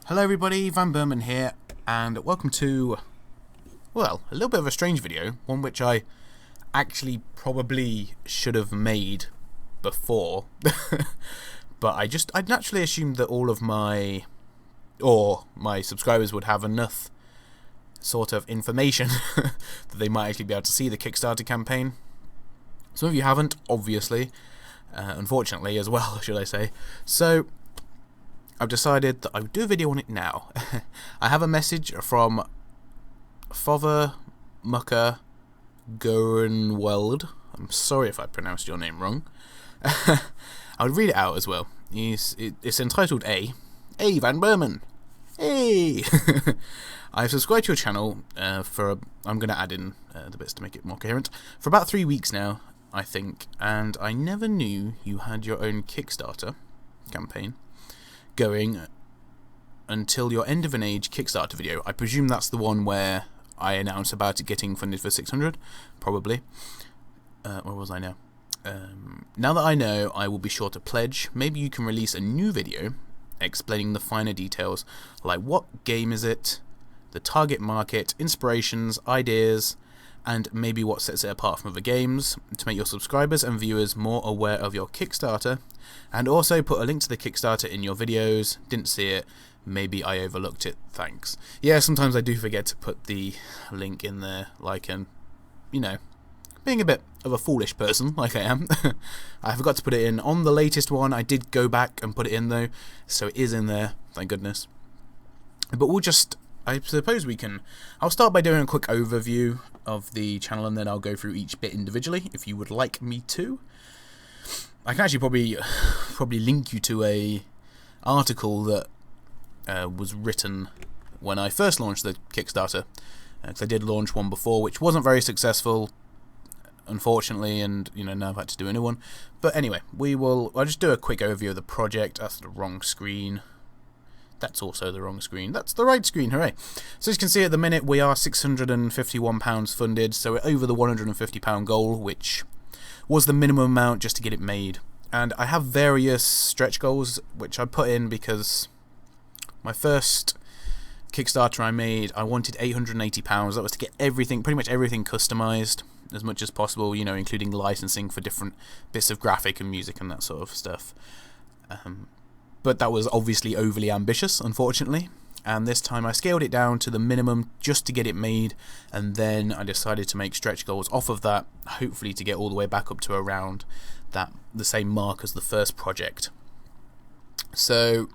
Hello everybody, vanburman here, and welcome to, well, a little bit of a strange video, one which I actually probably should have made before, but I'd naturally assumed that all of my subscribers would have enough sort of information that they might actually be able to see the Kickstarter campaign. Some of you haven't, obviously, unfortunately as well, should I say. So I've decided that I would do a video on it now. I have a message from Father Mucker Gorenweld. I'm sorry if I pronounced your name wrong. I would read it out as well. It's entitled A vanburman. Hey! I've subscribed to your channel I'm going to add in the bits to make it more coherent, for about 3 weeks now, I think, and I never knew you had your own Kickstarter campaign going until your End of an Age Kickstarter video. I presume that's the one where I announced about it getting funded for 600, probably. Where was I now? Now that I know, I will be sure to pledge. Maybe you can release a new video explaining the finer details, like what game is it, the target market, inspirations, ideas, and maybe what sets it apart from other games, to make your subscribers and viewers more aware of your Kickstarter, and also put a link to the Kickstarter in your videos. Didn't see it, maybe I overlooked it, thanks. Yeah, sometimes I do forget to put the link in there, like, you know, being a bit of a foolish person, like I am. I forgot to put it in on the latest one. I did go back and put it in though, so it is in there, thank goodness. But I suppose I'll start by doing a quick overview of the channel, and then I'll go through each bit individually, if you would like me to. I can actually probably link you to a article that was written when I first launched the Kickstarter, because I did launch one before, which wasn't very successful, unfortunately, and now I've had to do a new one. But anyway, I'll just do a quick overview of the project. That's the wrong screen. That's also the wrong screen. That's the right screen, hooray. So as you can see, at the minute we are £651 funded, so we're over the £150 goal, which was the minimum amount just to get it made. And I have various stretch goals which I put in because my first Kickstarter I made, I wanted £880. That was to get pretty much everything customized as much as possible, including licensing for different bits of graphic and music and that sort of stuff. But that was obviously overly ambitious, unfortunately, and this time I scaled it down to the minimum just to get it made, and then I decided to make stretch goals off of that, hopefully to get all the way back up to around the same mark as the first project. So,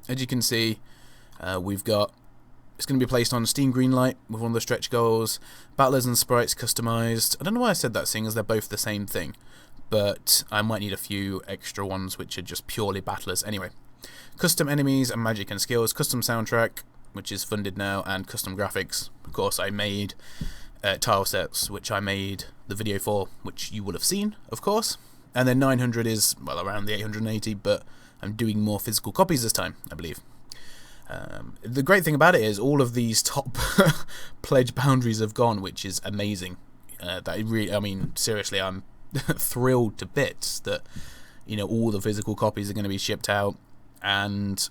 as you can see, it's going to be placed on Steam Greenlight with one of the stretch goals, battlers and sprites customized. I don't know why I said that, seeing as they're both the same thing, but I might need a few extra ones which are just purely battlers. Anyway, custom enemies and magic and skills, custom soundtrack, which is funded now, and custom graphics. Of course, I made tile sets, which I made the video for, which you would have seen, of course. And then 900 is, well, around the 880, but I'm doing more physical copies this time, I believe. The great thing about it is all of these top pledge boundaries have gone, which is amazing. Seriously, I'm thrilled to bits that all the physical copies are going to be shipped out, and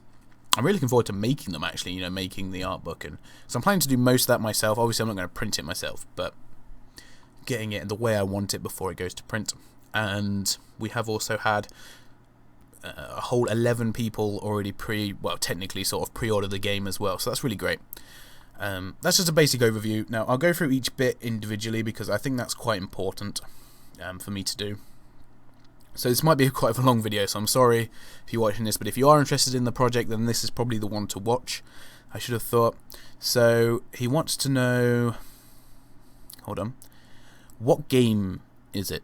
I'm really looking forward to making them, actually, making the art book. And so I'm planning to do most of that myself. Obviously I'm not going to print it myself, but getting it the way I want it before it goes to print. And we have also had a whole 11 people already technically sort of pre-order the game as well, so that's really great. That's just a basic overview. Now I'll go through each bit individually because I think that's quite important for me to do. So this might be quite a long video, so I'm sorry if you're watching this, but if you are interested in the project, then this is probably the one to watch, I should have thought. So he wants to know, hold on, what game is it?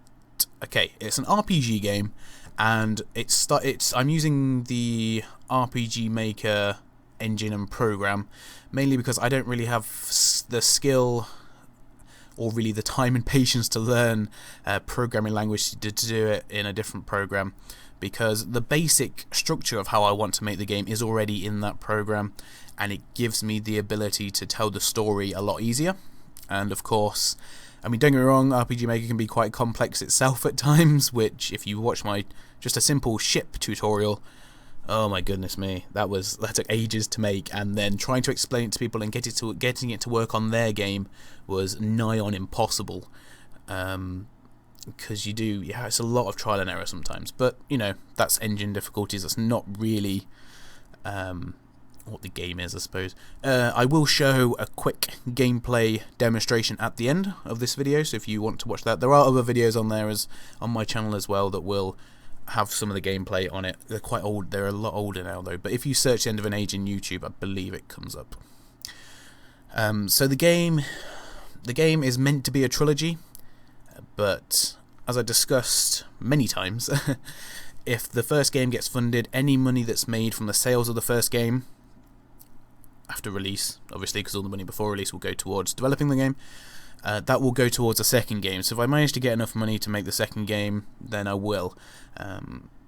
Okay, it's an RPG game, and I'm using the RPG Maker engine and program mainly because I don't really have the skill or really the time and patience to learn programming language to do it in a different program, because the basic structure of how I want to make the game is already in that program, and it gives me the ability to tell the story a lot easier. And of course, don't get me wrong, RPG Maker can be quite complex itself at times, which if you watch just a simple ship tutorial, Oh my goodness me, that took ages to make, and then trying to explain it to people and getting it to work on their game was nigh on impossible. Because it's a lot of trial and error sometimes. But that's engine difficulties. That's not really what the game is, I suppose. I will show a quick gameplay demonstration at the end of this video, so if you want to watch that, there are other videos on my channel as well that will have some of the gameplay on it. They're quite old. They're a lot older now though. But if you search the End of an Age in YouTube, I believe it comes up. So the game is meant to be a trilogy, but as I discussed many times, if the first game gets funded, any money that's made from the sales of the first game after release, obviously, because all the money before release will go towards developing the game, that will go towards the second game. So if I manage to get enough money to make the second game, then I will.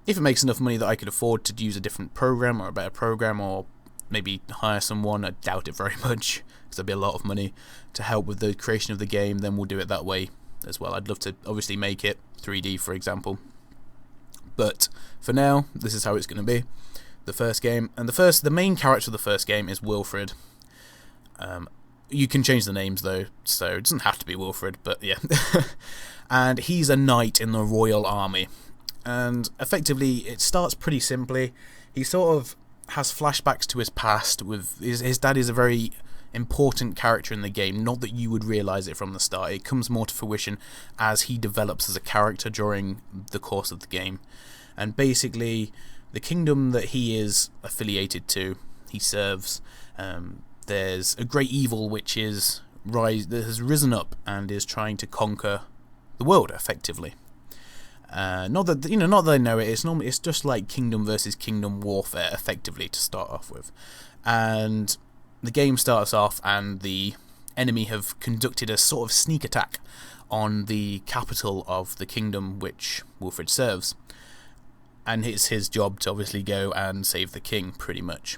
If it makes enough money that I could afford to use a different program or a better program, or maybe hire someone, I doubt it very much, because there'd be a lot of money to help with the creation of the game, then we'll do it that way as well. I'd love to obviously make it 3D, for example. But for now, this is how it's going to be. The first game, and the main character of the first game is Wilfred. You can change the names though, so it doesn't have to be Wilfred, but yeah. And he's a knight in the royal army. And effectively, it starts pretty simply. He sort of has flashbacks to his past. With his dad is a very important character in the game, not that you would realise it from the start. It comes more to fruition as he develops as a character during the course of the game. And basically, the kingdom that he is affiliated to, he serves, there's a great evil which that has risen up and is trying to conquer the world effectively. Not that I know it. It's just like kingdom versus kingdom warfare effectively to start off with. And the game starts off, and the enemy have conducted a sort of sneak attack on the capital of the kingdom which Wilfred serves. And it's his job to obviously go and save the king, pretty much.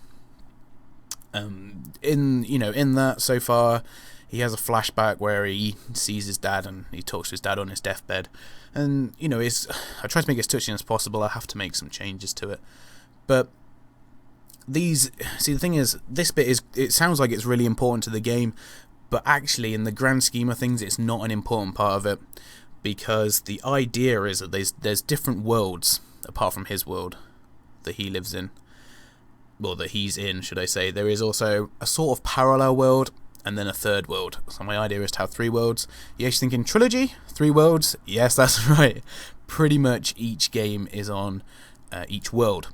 In that, so far, he has a flashback where he sees his dad and he talks to his dad on his deathbed. And I try to make it as touching as possible. I have to make some changes to it, but the thing is, this bit it sounds like it's really important to the game, but actually, in the grand scheme of things, it's not an important part of it, because the idea is that there's different worlds apart from his world that he lives in. Well, that he's in, should I say. There is also a sort of parallel world, and then a third world. So my idea is to have 3 worlds. You're actually thinking, trilogy? 3 worlds? Yes, that's right. Pretty much each game is on each world.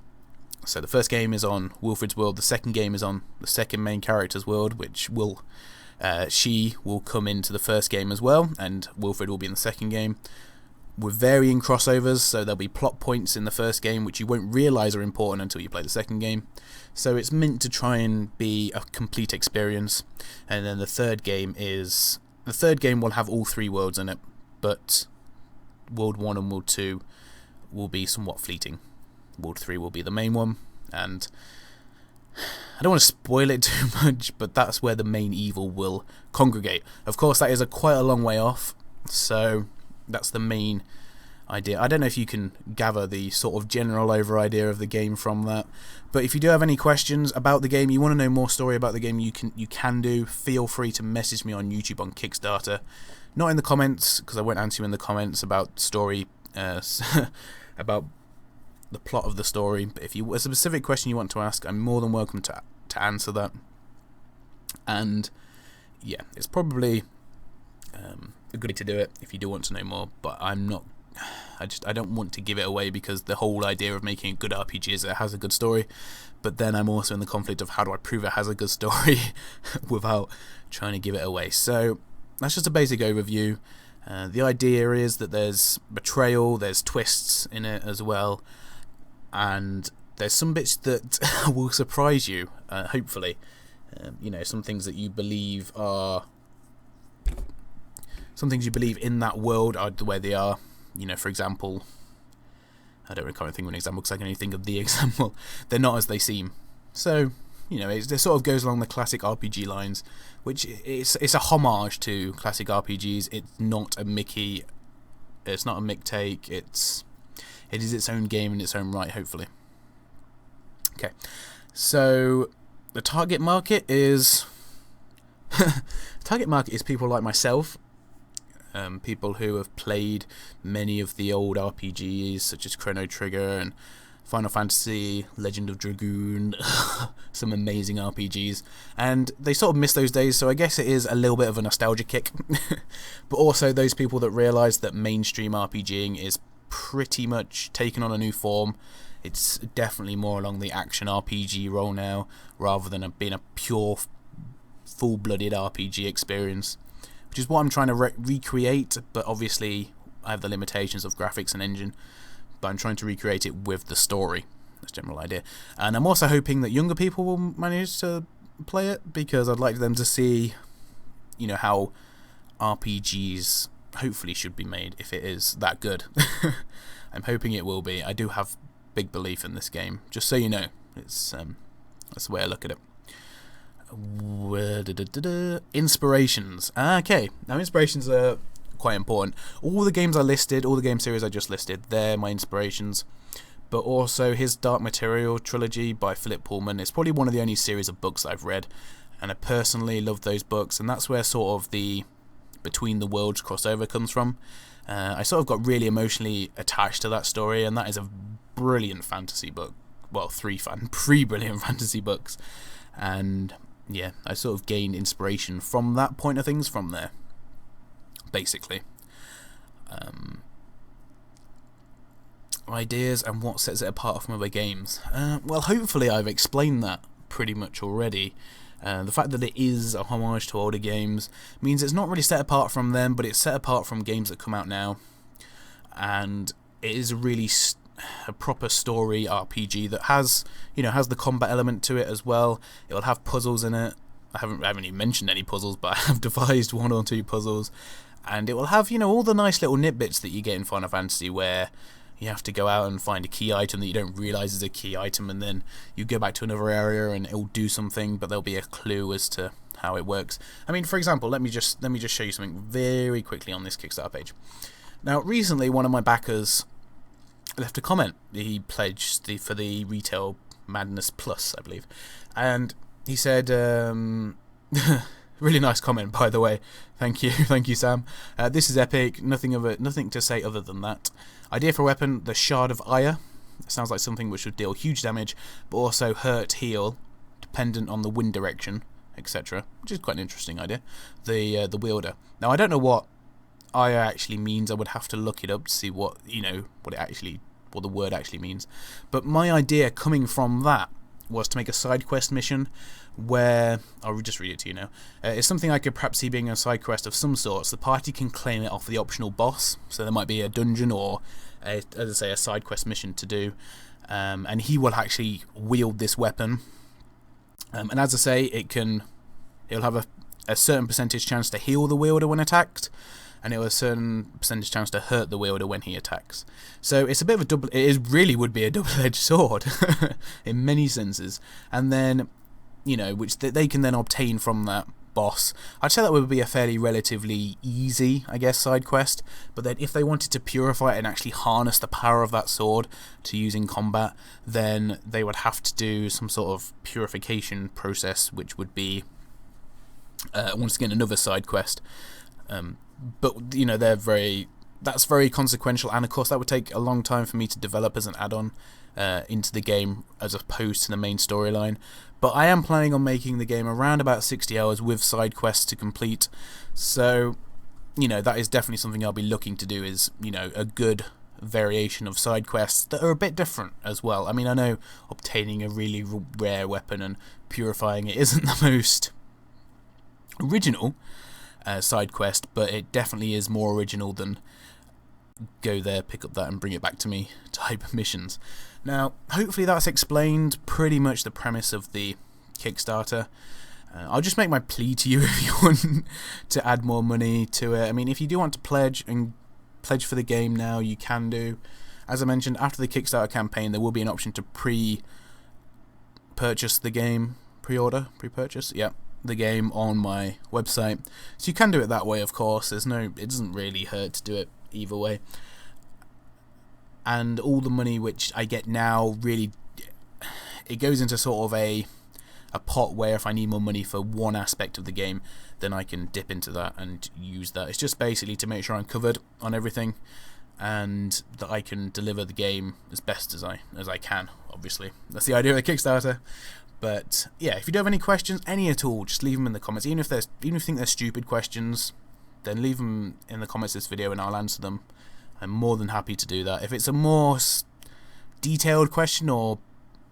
So the first game is on Wilfred's world, the second game is on the second main character's world, which she will come into the first game as well, and Wilfred will be in the second game, with varying crossovers. So there'll be plot points in the first game which you won't realise are important until you play the second game. So it's meant to try and be a complete experience. And then the third game will have all 3 worlds in it, but World 1 and World 2 will be somewhat fleeting. World 3 will be the main one, and I don't want to spoil it too much, but that's where the main evil will congregate. Of course, that is quite a long way off, so that's the main idea. I don't know if you can gather the sort of general over idea of the game from that, but if you do have any questions about the game, you want to know more story about the game, you can do, feel free to message me on YouTube, on Kickstarter. Not in the comments, because I won't answer you in the comments about story, about the plot of the story, but if a specific question you want to ask, I'm more than welcome to answer that. And yeah, it's probably a good way to do it if you do want to know more, but I don't want to give it away, because the whole idea of making a good RPG is it has a good story, but then I'm also in the conflict of how do I prove it has a good story without trying to give it away. So that's just a basic overview. The idea is that there's betrayal, there's twists in it as well, and there's some bits that will surprise you, hopefully. Some things that you believe in that world are the way they are. For example, I don't really think of an example because I can only think of the example. They're not as they seem. So, it sort of goes along the classic RPG lines, which it's a homage to classic RPGs. It's not a Mickey. It's not a Mick take. It is its own game in its own right, hopefully. Okay, so the target market is people like myself, people who have played many of the old RPGs such as Chrono Trigger and Final Fantasy, Legend of Dragoon, some amazing RPGs, and they sort of miss those days, so I guess it is a little bit of a nostalgia kick. But also those people that realise that mainstream RPGing is pretty much taken on a new form. It's definitely more along the action RPG role now, rather than being a pure, full-blooded RPG experience, which is what I'm trying to recreate, but obviously I have the limitations of graphics and engine. But I'm trying to recreate it with the story. That's the general idea. And I'm also hoping that younger people will manage to play it, because I'd like them to see, how RPGs hopefully should be made if it is that good. I'm hoping it will be. I do have big belief in this game, just so you know. It's that's the way I look at it. Inspirations. Okay, now inspirations are quite important. All the games I listed, all the game series I just listed, they're my inspirations. But also his Dark Material trilogy by Philip Pullman is probably one of the only series of books that I've read, and I personally love those books, and that's where sort of the Between the Worlds crossover comes from. I sort of got really emotionally attached to that story, and that is a brilliant fantasy book. Well, three brilliant fantasy books, and yeah, I sort of gained inspiration from that point of things from there, basically. Ideas and what sets it apart from other games. Well, hopefully I've explained that pretty much already. The fact that it is a homage to older games means it's not really set apart from them, but it's set apart from games that come out now, and it is really a proper story RPG that has the combat element to it as well. It will have puzzles in it. I haven't even mentioned any puzzles, but I have devised one or two puzzles, and it will have all the nice little nitbits that you get in Final Fantasy, where you have to go out and find a key item that you don't realise is a key item, and then you go back to another area and it'll do something, but there'll be a clue as to how it works. I mean, for example, let me just show you something very quickly on this Kickstarter page. Now, recently one of my backers left a comment. He pledged for the Retail Madness Plus, I believe, and he said, really nice comment, by the way. Thank you, Sam. This is epic. Nothing to say other than that. Idea for a weapon: the Shard of Ire. It sounds like something which would deal huge damage, but also hurt, heal, dependent on the wind direction, etc. Which is quite an interesting idea. The wielder. Now, I don't know what Ire actually means. I would have to look it up to see what what the word actually means. But my idea coming from that was to make a side quest mission where, I'll just read it to you now. It's something I could perhaps see being a side quest of some sorts. The party can claim it off the optional boss, so there might be a dungeon or, as I say, a side quest mission to do, and he will actually wield this weapon. And as I say, it'll have a certain percentage chance to heal the wielder when attacked, and it will have a certain percentage chance to hurt the wielder when he attacks. So it's a bit of really would be a double-edged sword in many senses. And then, which they can then obtain from that boss. I'd say that would be a fairly relatively easy, I guess, side quest. But then if they wanted to purify it and actually harness the power of that sword to use in combat, then they would have to do some sort of purification process, which would be, once again, another side quest. But that's very consequential, and of course that would take a long time for me to develop as an add-on into the game as opposed to the main storyline. But I am planning on making the game around about 60 hours with side quests to complete, so that is definitely something I'll be looking to do, is a good variation of side quests that are a bit different as well. I mean, I know obtaining a really rare weapon and purifying it isn't the most original side quest, but it definitely is more original than go there, pick up that and bring it back to me type missions. Now, hopefully that's explained pretty much the premise of the Kickstarter. I'll just make my plea to you if you want to add more money to it. I mean, if you do want to pledge for the game now, you can do. As I mentioned, after the Kickstarter campaign, there will be an option to pre-purchase the game, pre-purchase, yeah, the game on my website. So you can do it that way, of course. It doesn't really hurt to do it either way. And all the money which I get now really it goes into sort of a pot where if I need more money for one aspect of the game, then I can dip into that and use that. It's just basically to make sure I'm covered on everything, and that I can deliver the game as best as I can. Obviously, that's the idea of the Kickstarter. But yeah, if you do have any questions, any at all, just leave them in the comments. Even if you think they're stupid questions, then leave them in the comments of this video and I'll answer them. I'm more than happy to do that. If it's a more detailed question or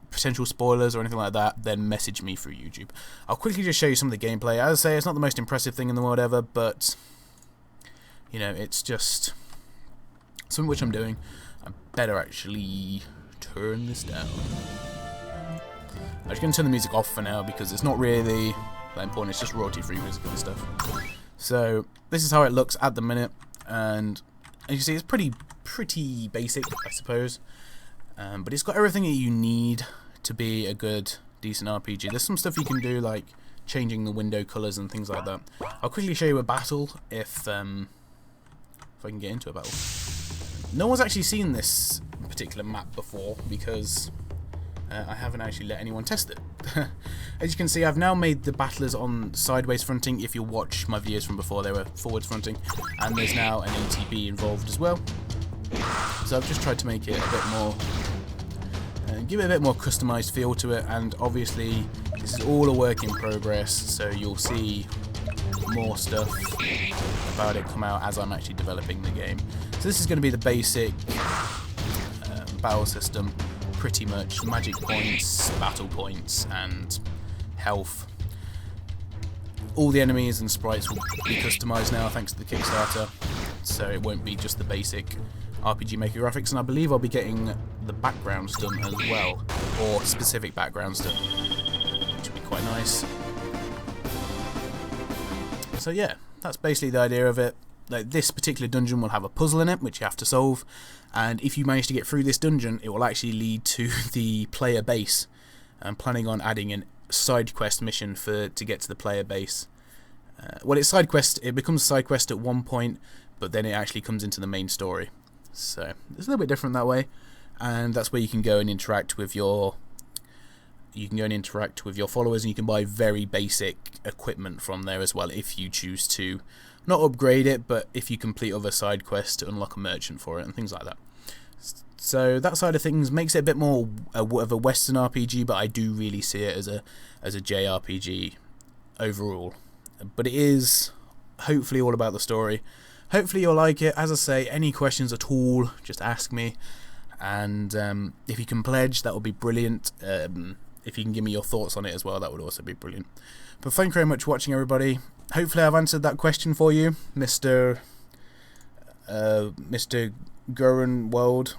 potential spoilers or anything like that, then message me through YouTube. I'll quickly just show you some of the gameplay. As I say, it's not the most impressive thing in the world ever, but you know, it's just something which I'm doing. I better actually turn this down. I'm just going to turn the music off for now because it's not really that important. It's just royalty-free music and stuff. So this is how it looks at the minute, and as you see, it's pretty basic, I suppose. But it's got everything that you need to be a good, decent RPG. There's some stuff you can do, like changing the window colours and things like that. I'll quickly show you a battle if I can get into a battle. No one's actually seen this particular map before because I haven't actually let anyone test it. As you can see, I've now made the battlers on sideways fronting. If you watch my videos from before, they were forwards fronting, and there's now an ATB involved as well. So I've just tried to make it a bit more, give it a bit more customized feel to it, and obviously this is all a work in progress, so you'll see more stuff about it come out as I'm actually developing the game. So this is going to be the basic battle system. Pretty much magic points, battle points, and health. All the enemies and sprites will be customized now thanks to the Kickstarter, so it won't be just the basic RPG Maker graphics, and I believe I'll be getting the backgrounds done as well, or specific backgrounds done, which will be quite nice. So yeah, that's basically the idea of it. Like, this particular dungeon will have a puzzle in it which you have to solve, and if you manage to get through this dungeon, it will actually lead to the player base. I'm planning on adding a side quest mission to get to the player base. Well, it's side quest. It becomes side quest at one point, but then it actually comes into the main story. So it's a little bit different that way, and that's where you can go and interact with your followers, and you can buy very basic equipment from there as well if you choose to not upgrade it, but if you complete other side quests to unlock a merchant for it and things like that. So that side of things makes it a bit more of a Western RPG, but I do really see it as a JRPG overall. But it is hopefully all about the story. Hopefully you'll like it. As I say, any questions at all, just ask me. And if you can pledge, that would be brilliant. If you can give me your thoughts on it as well, that would also be brilliant. But thank you very much for watching, everybody. Hopefully I've answered that question for you, Mr. Gurren World.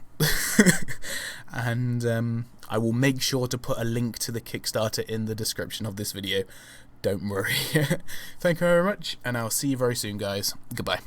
And I will make sure to put a link to the Kickstarter in the description of this video. Don't worry. Thank you very much, and I'll see you very soon, guys. Goodbye.